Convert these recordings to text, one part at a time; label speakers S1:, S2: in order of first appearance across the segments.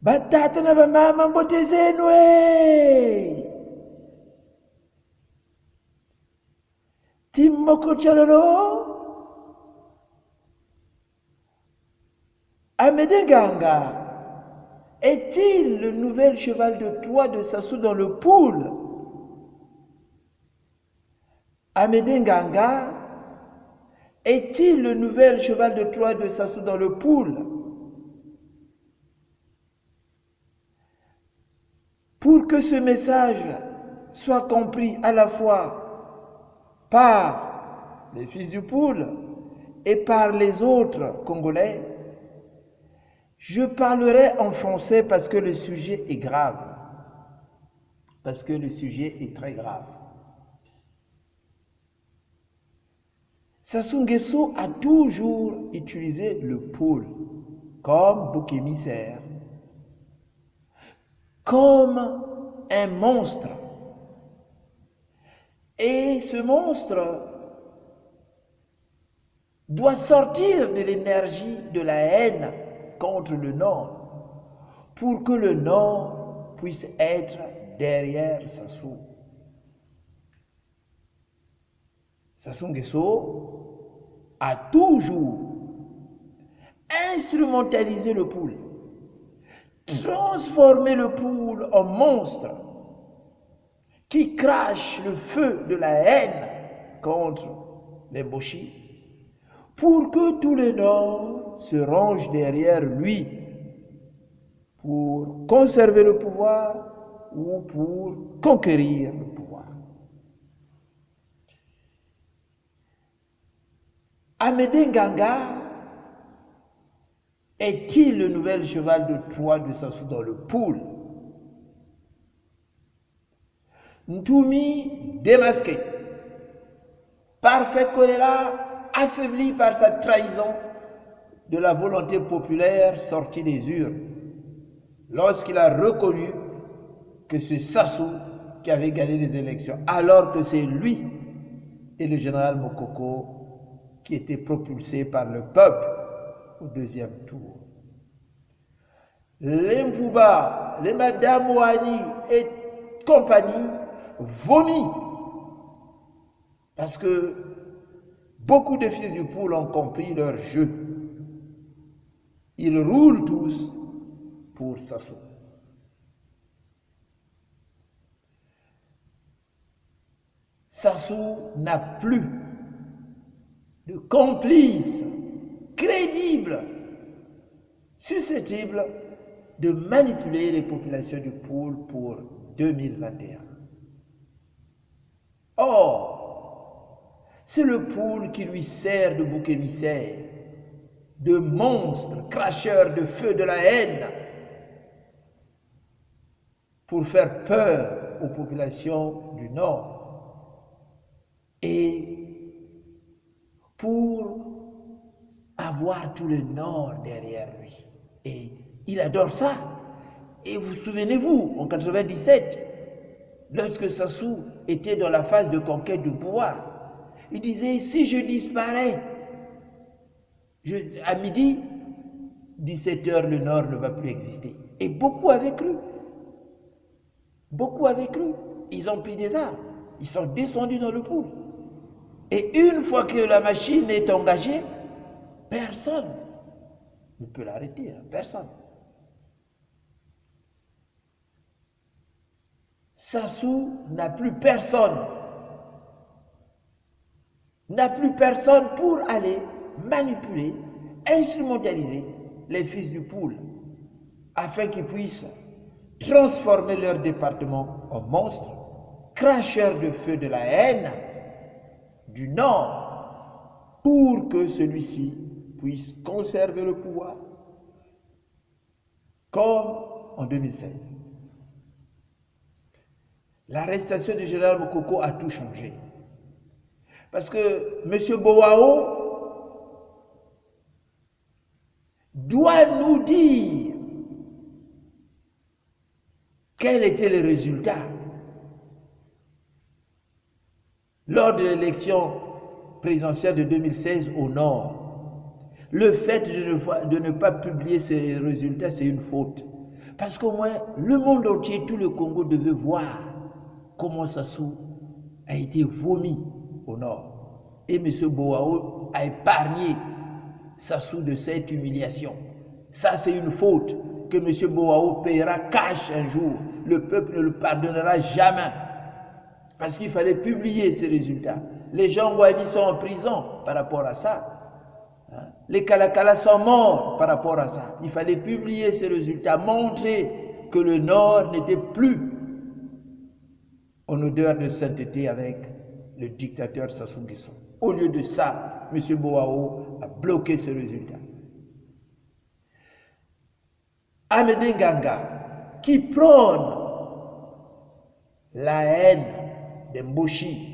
S1: batata na bamama mbote zenu Timoko Tchalolo Amédée Ganga est-il le nouvel cheval de Troie de Sassou dans le pool? Amédée Ganga est-il le nouvel cheval de Troie de Sassou dans le pool? Pour que ce message soit compris à la fois par les fils du pool et par les autres Congolais, je parlerai en français parce que le sujet est grave. Parce que le sujet est très grave. Sassou Nguesso a toujours utilisé le pool comme bouc émissaire, comme un monstre. Et ce monstre doit sortir de l'énergie de la haine contre le Nord pour que le Nord puisse être derrière Sassou. Sassou Nguesso a toujours instrumentalisé le pool, transformé le pool en monstre qui crache le feu de la haine contre les Mboshi pour que tout le Nord se range derrière lui pour conserver le pouvoir ou pour conquérir le pouvoir. Amédée Ganga est-il le nouvel cheval de Troie de Sassou dans le pool? Ntoumi démasqué, parfait choléra, affaibli par sa trahison de la volonté populaire sortie des urnes, lorsqu'il a reconnu que c'est Sassou qui avait gagné les élections, alors que c'est lui et le général Mokoko qui étaient propulsés par le peuple au deuxième tour. Les Mvouba, les Madame Ouani et compagnie vomit parce que beaucoup de fils du pool ont compris leur jeu. Ils roulent tous pour Sassou. Sassou n'a plus de complices crédibles, susceptibles de manipuler les populations du pool pour 2021. Or, c'est le pool qui lui sert de bouc émissaire, de monstre cracheur de feu de la haine, pour faire peur aux populations du Nord et pour avoir tout le Nord derrière lui. Et il adore ça. Et vous souvenez-vous, en 97, lorsque Sassou était dans la phase de conquête du pouvoir, il disait, si je disparais, à midi, 17h, le Nord ne va plus exister. Et beaucoup avaient cru. Beaucoup avaient cru. Ils ont pris des armes. Ils sont descendus dans le pool. Et une fois que la machine est engagée, personne ne peut l'arrêter. Personne. Sassou n'a plus personne. N'a plus personne pour aller manipuler, instrumentaliser les fils du pool afin qu'ils puissent transformer leur département en monstre, cracheur de feu de la haine du Nord pour que celui-ci puisse conserver le pouvoir comme en 2016. L'arrestation du général Mokoko a tout changé. Parce que M. Boao doit nous dire quels étaient les résultats lors de l'élection présidentielle de 2016 au Nord. Le fait de ne pas publier ces résultats, c'est une faute. Parce qu'au moins, le monde entier, tout le Congo devait voir comment Sassou a été vomi au nord. Et M. Boao a épargné Sassou de cette humiliation. Ça, c'est une faute que M. Boao paiera cash un jour. Le peuple ne le pardonnera jamais. Parce qu'il fallait publier ces résultats. Les gens wahhabis sont en prison par rapport à ça. Les Kalakala sont morts par rapport à ça. Il fallait publier ces résultats, montrer que le Nord n'était plus en odeur de sainteté avec le dictateur Sassou Nguesso. Au lieu de ça, M. Boao a bloqué ces résultats. Amédée Nganga, qui prône la haine des Mboshi,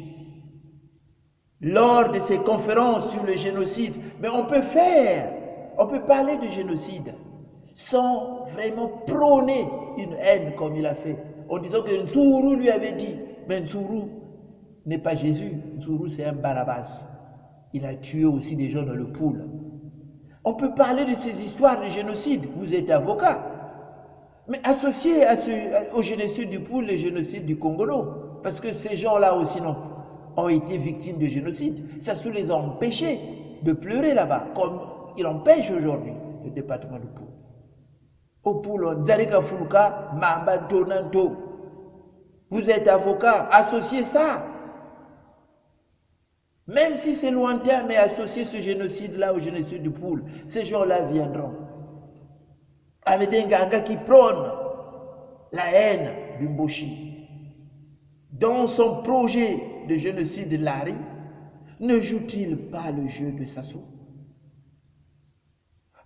S1: lors de ses conférences sur le génocide, mais on peut parler de génocide sans vraiment prôner une haine comme il a fait, en disant que Ntsuru lui avait dit, mais Ntsuru n'est pas Jésus, Ntsuru c'est un Barabbas. Il a tué aussi des gens dans le pool. On peut parler de ces histoires de génocide, vous êtes avocat, mais associé au génocide du pool, le génocide du Congolo, parce que ces gens-là aussi ont été victimes de génocide. Ça les a empêchés de pleurer là-bas, comme il empêche aujourd'hui le département du Poul. Au Poul, Nzarika Fuluka, Mamba Tonanto. Vous êtes avocat, associez ça. Même si c'est lointain, mais associez ce génocide-là au génocide du Poul. Ces gens-là viendront. Amédée Nganga qui prône la haine du Mboshi. Dans son projet de génocide de Lari, ne joue-t-il pas le jeu de Sassou?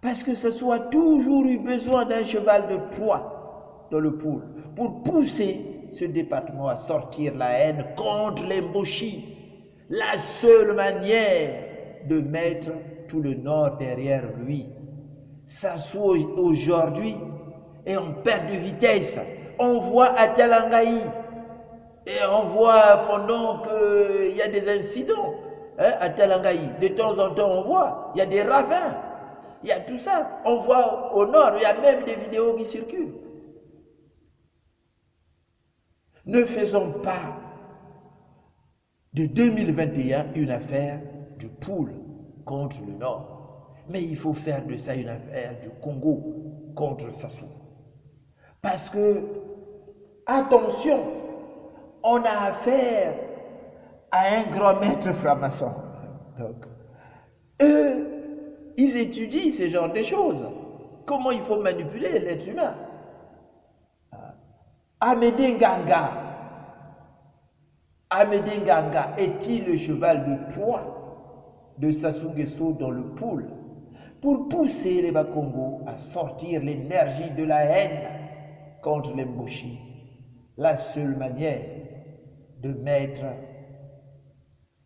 S1: Parce que Sassou a toujours eu besoin d'un cheval de Troie dans le Poul pour pousser ce département à sortir la haine contre les Mboshi. La seule manière de mettre tout le Nord derrière lui. Sassou aujourd'hui est en perte de vitesse. On voit à Talangaï, et on voit pendant qu'il y a des incidents à Talangaï, de temps en temps on voit, il y a des ravins, il y a tout ça. On voit au nord, il y a même des vidéos qui circulent. Ne faisons pas de 2021 une affaire du Poul contre le Nord, mais il faut faire de ça une affaire du Congo contre Sassou. Parce que, attention, on a affaire à un grand maître franc-maçon. Donc, eux, ils étudient ce genre de choses. Comment il faut manipuler l'être humain. Amédée Nganga est-il le cheval de Troie de Sassou Nguesso dans le Poul pour pousser les Bakongo à sortir l'énergie de la haine contre les Mboshi? La seule manière de mettre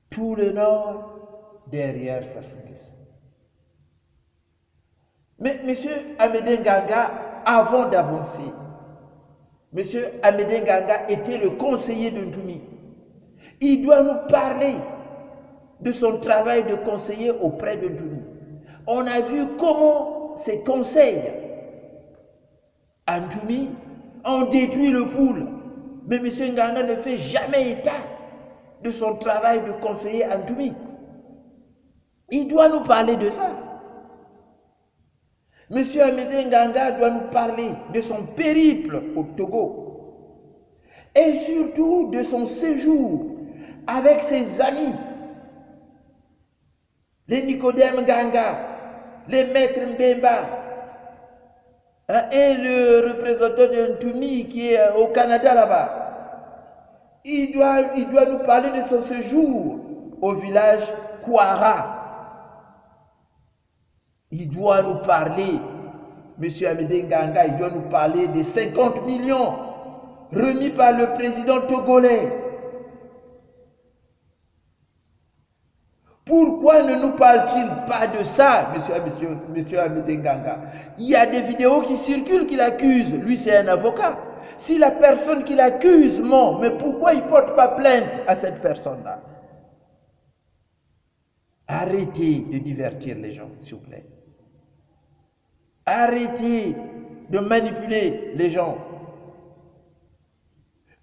S1: tout le Nord derrière Sassou Nguesso. Mais M. Amédée Nganga, avant d'avancer, M. Amédée Nganga était le conseiller de Ntoumi. Il doit nous parler de son travail de conseiller auprès de Ntoumi. On a vu comment ses conseils à Ntoumi ont détruit le Poul. Mais M. Nganga ne fait jamais état de son travail de conseiller à Ntoumi. Il doit nous parler de ça. M. Amédée Nganga doit nous parler de son périple au Togo et surtout de son séjour avec ses amis, les Nicodème Nganga, les maîtres Mbemba et le représentant de Ntoumi qui est au Canada là-bas. Il doit nous parler de son séjour au village Kouara. Il doit nous parler, M. Amédée Nganga, il doit nous parler des 50 millions remis par le président togolais. Pourquoi ne nous parle-t-il pas de ça, monsieur Amédée Nganga? Il y a des vidéos qui circulent qu'il accuse. Lui, c'est un avocat. Si la personne qui l'accuse ment, mais pourquoi il ne porte pas plainte à cette personne-là? Arrêtez de divertir les gens, s'il vous plaît. Arrêtez de manipuler les gens.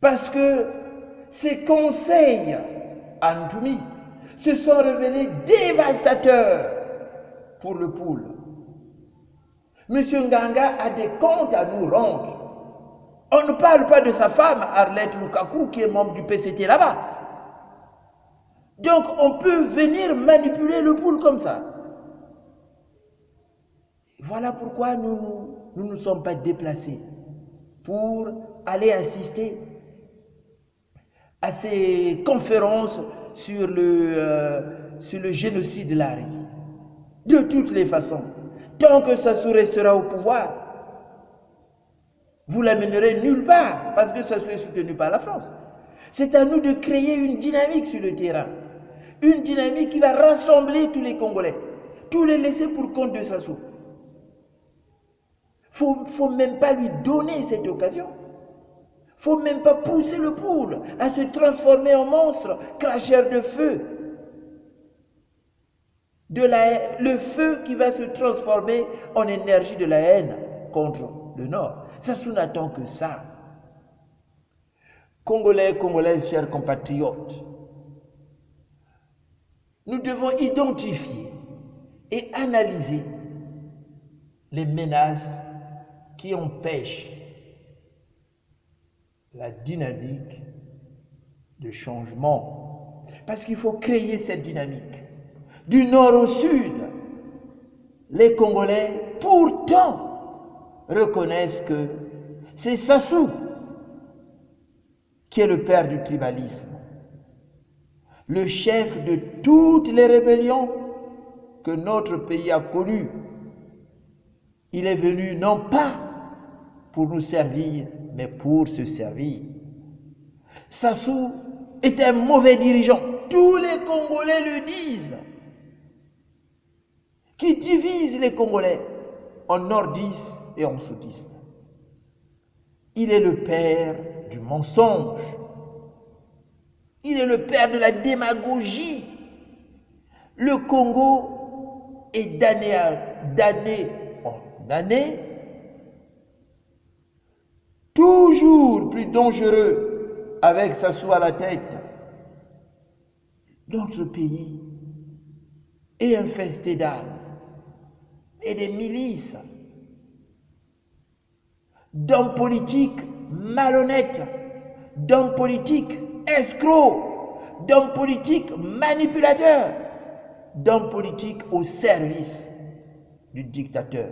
S1: Parce que ces conseils à Ntumi se sont révélés dévastateurs pour le pool. Monsieur Nganga a des comptes à nous rendre. On ne parle pas de sa femme, Arlette Lukaku, qui est membre du PCT là-bas. Donc on peut venir manipuler le pool comme ça. Voilà pourquoi nous ne sommes pas déplacés pour aller assister à ces conférences sur le génocide de l'Ari. De toutes les façons, tant que Sassou restera au pouvoir, vous l'amènerez nulle part, parce que Sassou est soutenu par la France. C'est à nous de créer une dynamique sur le terrain, une dynamique qui va rassembler tous les Congolais, tous les laisser pour compte de Sassou. Faut même pas lui donner cette occasion. Faut même pas pousser le poule à se transformer en monstre, cracheur de feu. Le feu qui va se transformer en énergie de la haine contre le Nord. Sassou n'attend que ça. Congolais, Congolaises, chers compatriotes, nous devons identifier et analyser les menaces qui empêchent la dynamique de changement. Parce qu'il faut créer cette dynamique. Du nord au sud, les Congolais, pourtant, reconnaissent que c'est Sassou qui est le père du tribalisme, le chef de toutes les rébellions que notre pays a connues. Il est venu non pas pour nous servir, mais pour se servir. Sassou est un mauvais dirigeant. Tous les Congolais le disent. Qui divise les Congolais en nordistes et en soudistes. Il est le père du mensonge. Il est le père de la démagogie. Le Congo est d'année en année toujours plus dangereux avec Sassou à la tête. Notre pays est infesté d'armes et des milices, d'hommes politiques malhonnêtes, d'hommes politiques escrocs, d'hommes politiques manipulateurs, d'hommes politiques au service du dictateur.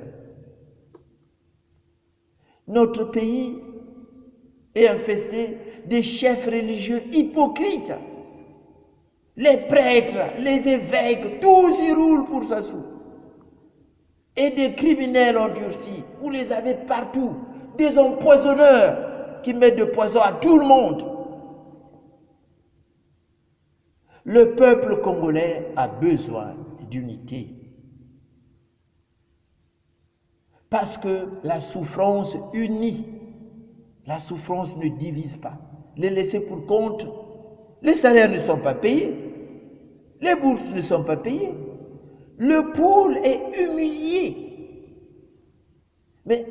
S1: Notre pays est infesté des chefs religieux hypocrites. Les prêtres, les évêques, tous y roulent pour Sassou. Et des criminels endurcis, vous les avez partout. Des empoisonneurs qui mettent de poison à tout le monde. Le peuple congolais a besoin d'unité. Parce que la souffrance unit. La souffrance ne divise pas. Les laisser pour compte, les salaires ne sont pas payés. Les bourses ne sont pas payées. Le pool est humilié. Mais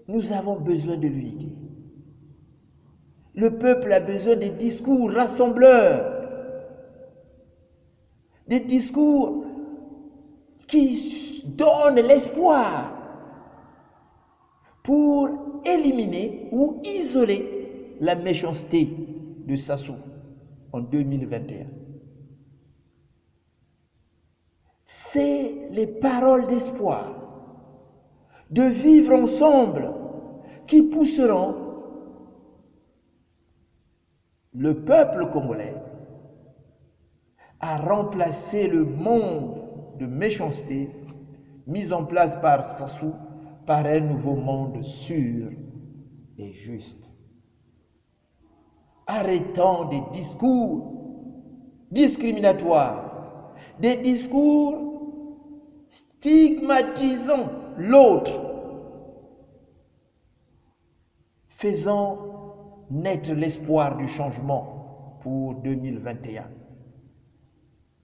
S1: nous avons besoin de l'unité. Le peuple a besoin des discours rassembleurs. Des discours qui donnent l'espoir pour éliminer ou isoler la méchanceté de Sassou en 2021. C'est les paroles d'espoir, de vivre ensemble, qui pousseront le peuple congolais à remplacer le monde de méchanceté mis en place par Sassou par un nouveau monde sûr et juste. Arrêtons des discours discriminatoires, des discours stigmatisant l'autre. Faisons naître l'espoir du changement pour 2021.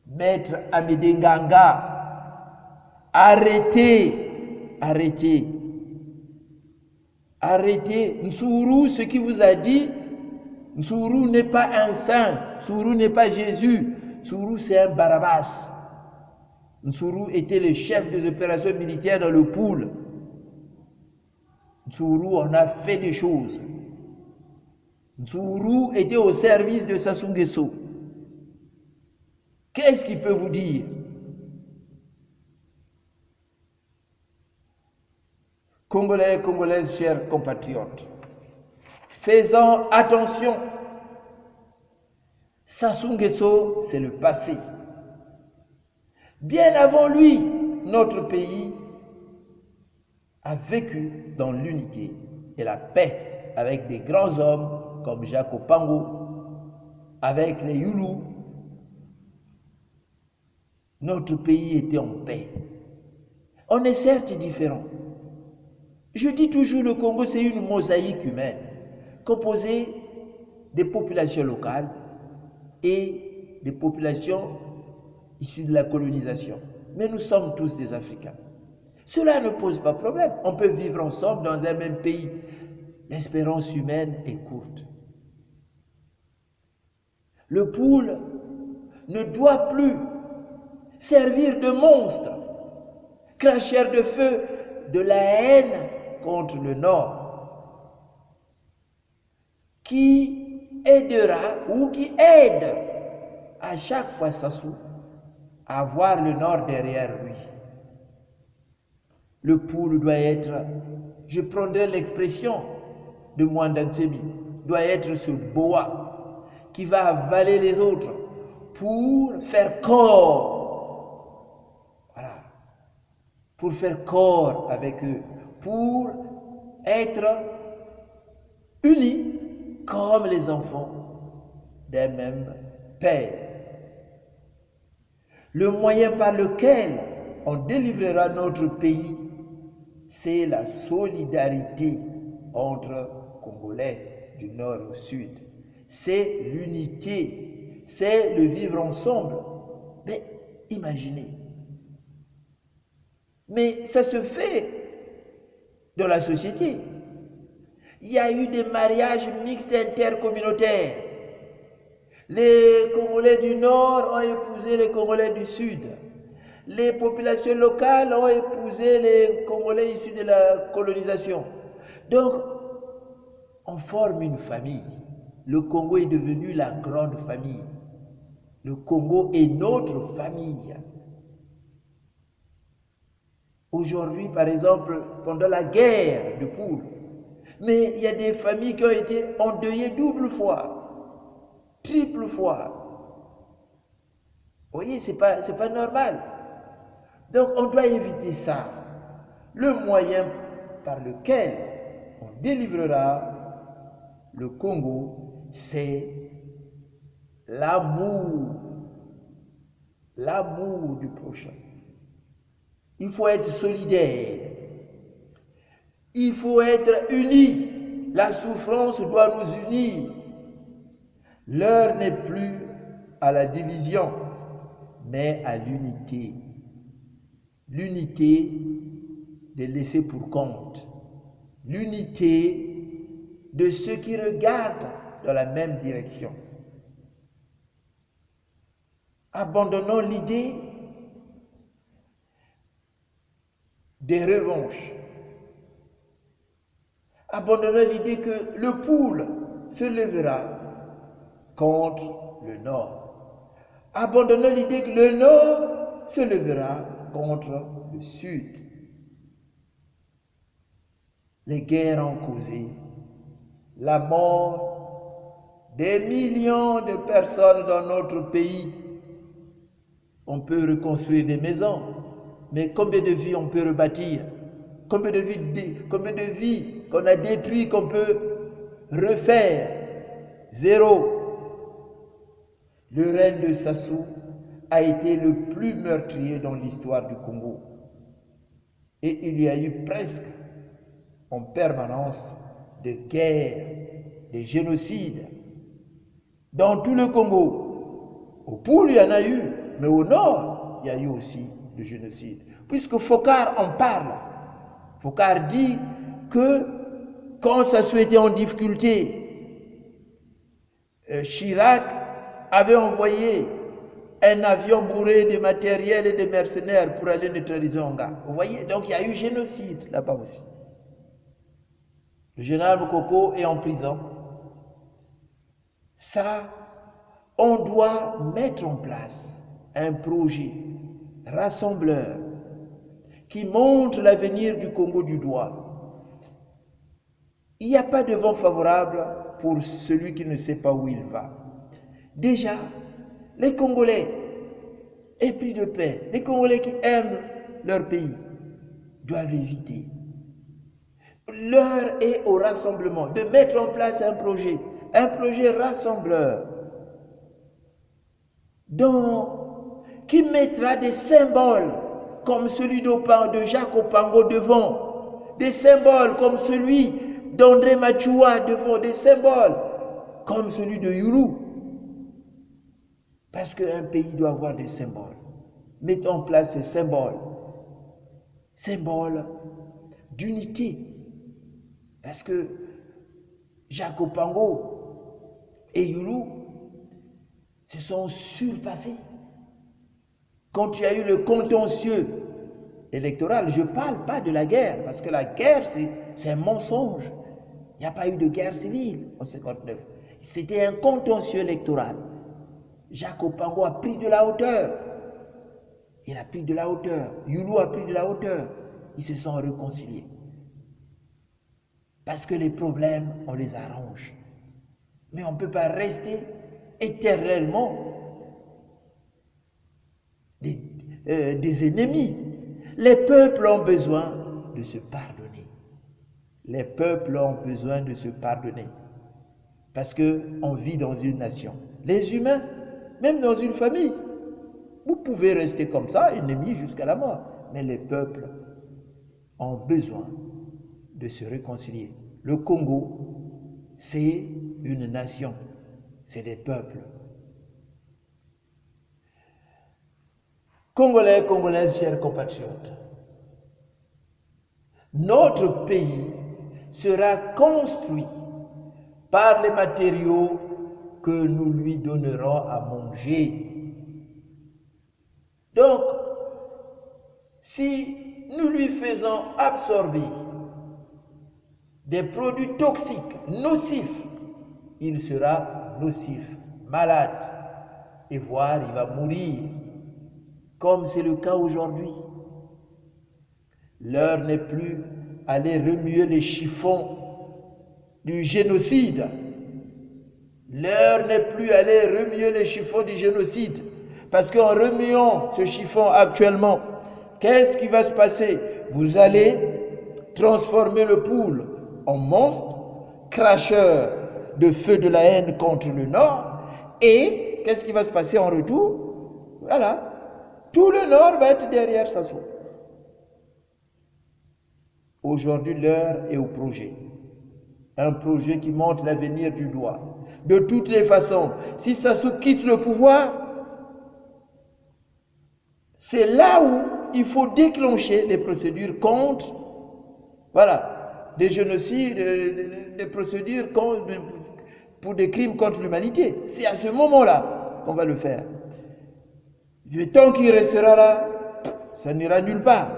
S1: Maître Amédée Nganga, arrêtez Arrêtez. Nsuru, ce qui vous a dit, Nsuru n'est pas un saint. Nsuru n'est pas Jésus. Nsuru, c'est un Barabbas. Nsuru était le chef des opérations militaires dans le pool. Nsuru en a fait des choses. Nsuru était au service de Sassou Nguesso. Qu'est-ce qu'il peut vous dire? Congolais, Congolaises, chers compatriotes, faisons attention. Sassou Nguesso, c'est le passé. Bien avant lui, notre pays a vécu dans l'unité et la paix avec des grands hommes comme Jacques Opango, avec les Youlou. Notre pays était en paix. On est certes différents. Je dis toujours, le Congo, c'est une mosaïque humaine, composée des populations locales et des populations issues de la colonisation. Mais nous sommes tous des Africains. Cela ne pose pas problème. On peut vivre ensemble dans un même pays. L'espérance humaine est courte. Le pool ne doit plus servir de monstre, cracheur de feu de la haine contre le Nord, qui aidera ou qui aide à chaque fois Sassou à avoir le Nord derrière lui. Le pool doit être, je prendrai l'expression de Mwanda Nsemi, doit être ce boa qui va avaler les autres pour faire corps. Voilà. Pour faire corps avec eux, pour être unis comme les enfants d'un même père. Le moyen par lequel on délivrera notre pays, c'est la solidarité entre Congolais du nord au sud. C'est l'unité, c'est le vivre ensemble. Mais imaginez. Mais ça se fait dans la société. Il y a eu des mariages mixtes intercommunautaires. Les Congolais du Nord ont épousé les Congolais du Sud. Les populations locales ont épousé les Congolais issus de la colonisation. Donc, on forme une famille. Le Congo est devenu la grande famille. Le Congo est notre famille. Aujourd'hui, par exemple, pendant la guerre de Poul, mais il y a des familles qui ont été endeuillées double fois, triple fois. Vous voyez, c'est pas normal. Donc, on doit éviter ça. Le moyen par lequel on délivrera le Congo, c'est l'amour. L'amour du prochain. Il faut être solidaire. Il faut être unis. La souffrance doit nous unir. L'heure n'est plus à la division, mais à l'unité. L'unité de laisser pour compte. L'unité de ceux qui regardent dans la même direction. Abandonnons l'idée des revanches. Abandonnons l'idée que le Poul se lèvera contre le Nord. Abandonnons l'idée que le Nord se lèvera contre le Sud. Les guerres ont causé la mort des millions de personnes dans notre pays. On peut reconstruire des maisons, mais combien de vies on peut rebâtir? Combien de vies qu'on a détruites, qu'on peut refaire? Zéro. Le règne de Sassou a été le plus meurtrier dans l'histoire du Congo. Et il y a eu presque en permanence de guerres, de génocides. Dans tout le Congo, au Poul, il y en a eu, mais au nord, il y a eu aussi le génocide. Puisque Focard en parle. Focard dit que quand Sassou était en difficulté, Chirac avait envoyé un avion bourré de matériel et de mercenaires pour aller neutraliser Onga. Vous voyez, donc il y a eu génocide là-bas aussi. Le général Mokoko est en prison. Ça, on doit mettre en place un projet rassembleur qui montre l'avenir du Congo du doigt. Il n'y a pas de vent favorable pour celui qui ne sait pas où il va. Déjà, les Congolais épris de paix, les Congolais qui aiment leur pays, doivent éviter. L'heure est au rassemblement, de mettre en place un projet rassembleur, qui mettra des symboles comme celui de Jacques Opango devant, des symboles comme celui d'André Machua devant, des symboles comme celui de Yulu. Parce qu'un pays doit avoir des symboles. Mettons en place ces symboles d'unité. Parce que Jacques Opango et Yulu se sont surpassés. Quand il y a eu le contentieux électoral, je ne parle pas de la guerre, parce que la guerre, c'est un mensonge. Il n'y a pas eu de guerre civile en 1959. C'était un contentieux électoral. Jacques Opango a pris de la hauteur. Il a pris de la hauteur. Yulu a pris de la hauteur. Ils se sont réconciliés. Parce que les problèmes, on les arrange. Mais on ne peut pas rester éternellement des ennemis. Les peuples ont besoin de se pardonner. Les peuples ont besoin de se pardonner. Parce qu'on vit dans une nation. Les humains, même dans une famille, vous pouvez rester comme ça, ennemis jusqu'à la mort. Mais les peuples ont besoin de se réconcilier. Le Congo, c'est une nation, c'est des peuples. Congolais, Congolaises, chers compatriotes, notre pays sera construit par les matériaux que nous lui donnerons à manger. Donc, si nous lui faisons absorber des produits toxiques, nocifs, il sera nocif, malade, et voire il va mourir, comme c'est le cas aujourd'hui. L'heure n'est plus à aller remuer les chiffons du génocide. L'heure n'est plus à aller remuer les chiffons du génocide. Parce qu'en remuant ce chiffon actuellement, qu'est-ce qui va se passer? Vous allez transformer le poule en monstre, cracheur de feu de la haine contre le Nord. Et qu'est-ce qui va se passer en retour? Voilà. Tout le Nord va être derrière Sassou. Aujourd'hui, l'heure est au projet. Un projet qui montre l'avenir du doigt. De toutes les façons, si Sassou quitte le pouvoir, c'est là où il faut déclencher les procédures contre, voilà, des génocides, des procédures pour des crimes contre l'humanité. C'est à ce moment-là qu'on va le faire. Et tant qu'il restera là, ça n'ira nulle part.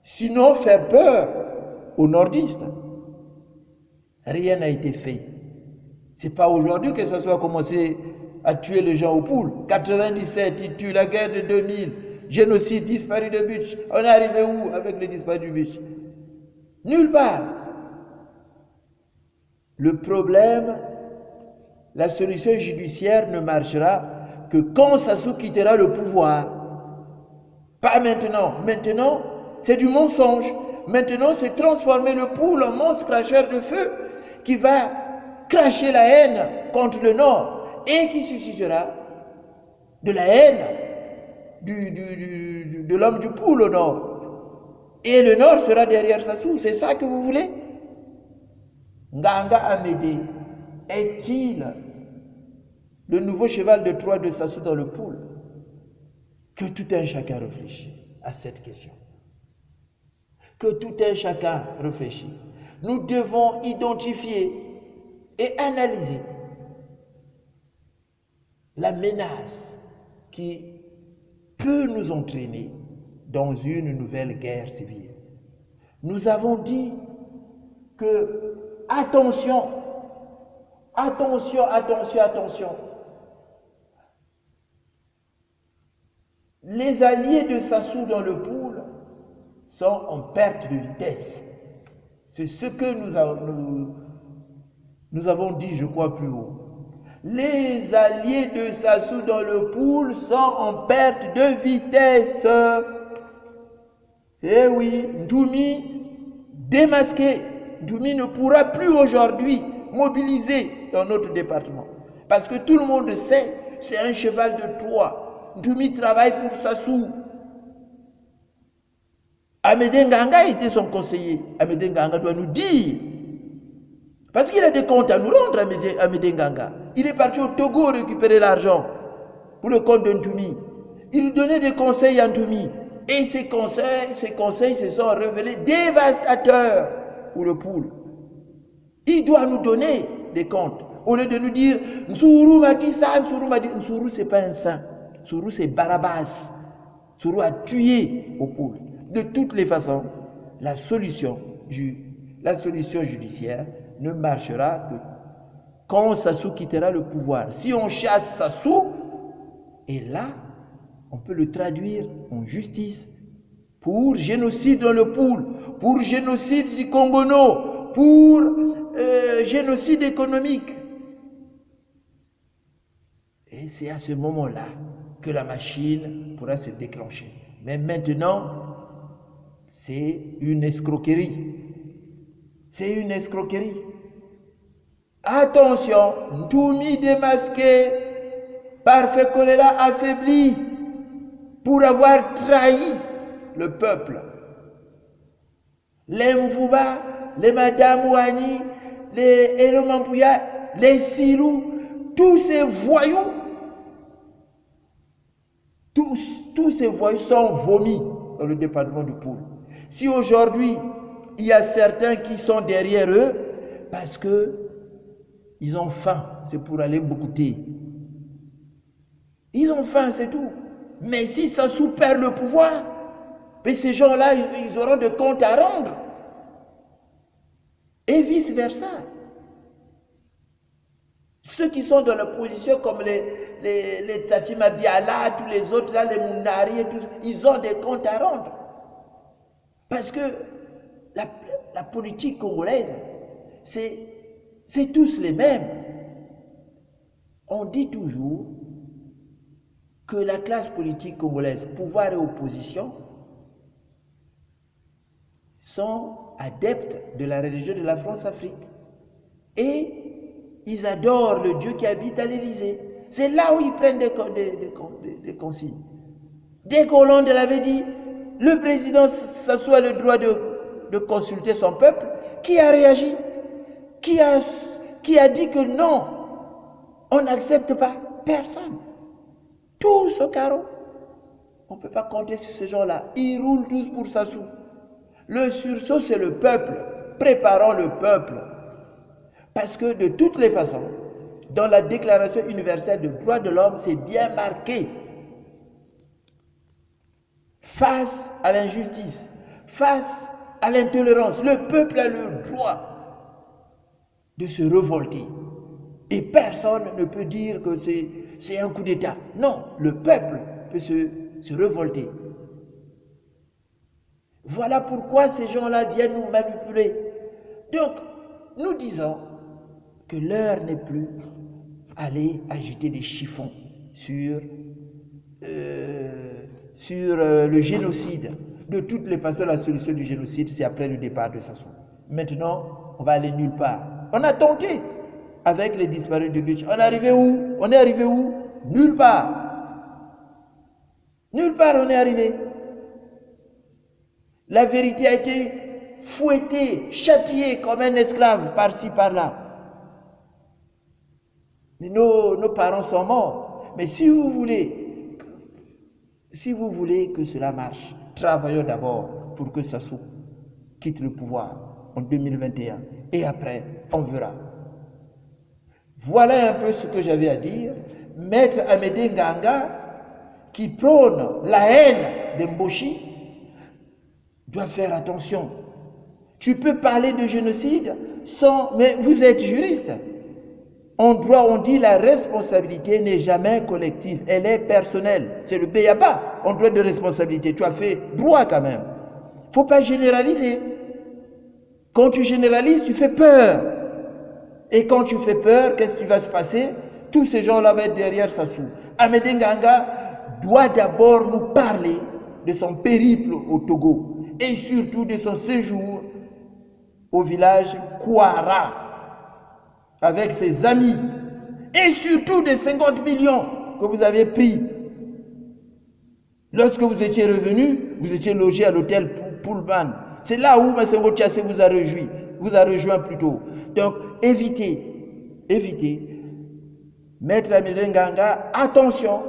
S1: Sinon, faire peur aux nordistes. Rien n'a été fait. C'est pas aujourd'hui que ça soit commencé à tuer les gens aux poules. 97, ils tuent, la guerre de 2000, génocide, disparu de Buch. On est arrivé où avec le disparu du Buch? Nulle part. Le problème, la solution judiciaire ne marchera que quand Sassou quittera le pouvoir. Pas maintenant. Maintenant, c'est du mensonge. Maintenant, c'est transformer le poule en monstre cracheur de feu qui va cracher la haine contre le Nord et qui suscitera de la haine de l'homme du poule au Nord. Et le Nord sera derrière Sassou. C'est ça que vous voulez? Nganga Amédée est-il le nouveau cheval de Troie de Sassou dans le poule? Que tout un chacun réfléchisse à cette question. Que tout un chacun réfléchisse. Nous devons identifier et analyser la menace qui peut nous entraîner dans une nouvelle guerre civile. Nous avons dit que attention, attention, attention, attention. Les alliés de Sassou dans le pool sont en perte de vitesse. C'est ce que nous avons dit, je crois, plus haut. Les alliés de Sassou dans le pool sont en perte de vitesse. Eh oui, Ntoumi démasqué. Ntoumi ne pourra plus aujourd'hui mobiliser dans notre département. Parce que tout le monde sait, c'est un cheval de Troie. Ntoumi travaille pour Sassou. Amédée Nganga était son conseiller. Amédée Nganga doit nous dire. Parce qu'il a des comptes à nous rendre, Amédée Nganga. Il est parti au Togo récupérer l'argent pour le compte de Ntoumi. Il donnait des conseils à Ntoumi. Et ces conseils se sont révélés dévastateurs pour le pool. Il doit nous donner des comptes. Au lieu de nous dire, Nsourou m'a dit ça, Nsourou m'a dit. Nsourou, ce n'est pas un saint. Nsourou, c'est Barabas. Nsourou a tué au pool. De toutes les façons, la solution judiciaire ne marchera que quand Sassou quittera le pouvoir. Si on chasse Sassou, et là, on peut le traduire en justice pour génocide dans le pool, pour génocide du Congono, pour génocide économique. Et c'est à ce moment-là que la machine pourra se déclencher. Mais maintenant, c'est une escroquerie. C'est une escroquerie. Attention, Ntoumi démasqué, Parfait Kolela affaibli pour avoir trahi le peuple. Les Mvouba, les Madame Ouani, les Elomampuya, les Silou, tous ces voyous, tous ces voyous sont vomis dans le département du Poul. Si aujourd'hui, il y a certains qui sont derrière eux, parce que ils ont faim, c'est pour aller boucouter. Ils ont faim, c'est tout. Mais si Sassou perd le pouvoir, mais ces gens-là, ils auront des comptes à rendre. Et vice-versa. Ceux qui sont dans la position comme les Tsatima Biala, tous les autres, là, les Mounari, et tout, ils ont des comptes à rendre. Parce que la politique congolaise, c'est tous les mêmes. On dit toujours que la classe politique congolaise, pouvoir et opposition, sont adeptes de la religion de la France-Afrique. Et ils adorent le Dieu qui habite à l'Élysée. C'est là où ils prennent des consignes. Dès qu'Hollande l'avait dit, le président s'assoit le droit de consulter son peuple, qui a réagi? Qui a dit que non, on n'accepte pas? Personne. Tous au carreau. On ne peut pas compter sur ces gens-là. Ils roulent tous pour Sassou. Le sursaut, c'est le peuple. Préparons le peuple. Parce que de toutes les façons, dans la Déclaration universelle des droits de l'homme, c'est bien marqué. Face à l'injustice, face à l'intolérance, le peuple a le droit de se révolter. Et personne ne peut dire que c'est un coup d'État. Non, le peuple peut se révolter. Voilà pourquoi ces gens-là viennent nous manipuler. Donc, nous disons que l'heure n'est plus aller agiter des chiffons sur le génocide. De toutes les façons, la solution du génocide, c'est après le départ de Sassou. Maintenant, on va aller nulle part. On a tenté avec les disparus de Butch. On est arrivé où? On est arrivé où? Nulle part. Nulle part on est arrivé. La vérité a été fouettée, châtiée comme un esclave par-ci, par-là. Mais nos parents sont morts. Mais si vous voulez que cela marche, travaillons d'abord pour que Sassou quitte le pouvoir. en 2021. Et après, on verra. Voilà un peu ce que j'avais à dire. Maître Amédée Nganga, qui prône la haine de Mboshi, doit faire attention. Tu peux parler de génocide sans... Mais vous êtes juriste. En droit, on dit la responsabilité n'est jamais collective, elle est personnelle. C'est le B.A.B.A. en droit de responsabilité. Tu as fait droit quand même. Il ne faut pas généraliser. Quand tu généralises, tu fais peur. Et quand tu fais peur, qu'est-ce qui va se passer? Tous ces gens-là vont être derrière Sassou. Amédée Nganga doit d'abord nous parler de son périple au Togo et surtout de son séjour au village Kouara avec ses amis et surtout des 50 millions que vous avez pris. Lorsque vous étiez revenu, vous étiez logé à l'hôtel Pullman. C'est là où Massengo Tchassé vous a rejoint plutôt. Donc, évitez. Maître Amédée Nganga, attention.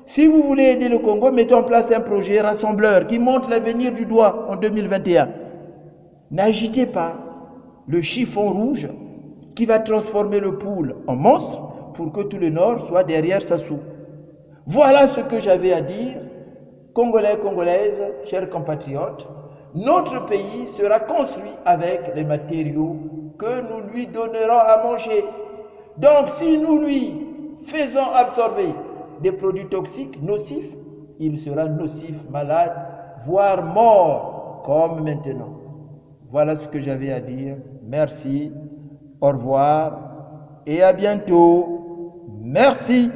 S1: Si vous voulez aider le Congo, mettez en place un projet rassembleur qui montre l'avenir du doigt en 2021. N'agitez pas le chiffon rouge qui va transformer le poule en monstre pour que tout le Nord soit derrière Sassou. Voilà ce que j'avais à dire. Congolais, Congolaises, chers compatriotes, notre pays sera construit avec les matériaux que nous lui donnerons à manger. Donc, si nous lui faisons absorber des produits toxiques, nocifs, il sera nocif, malade, voire mort, comme maintenant. Voilà ce que j'avais à dire. Merci, au revoir et à bientôt. Merci.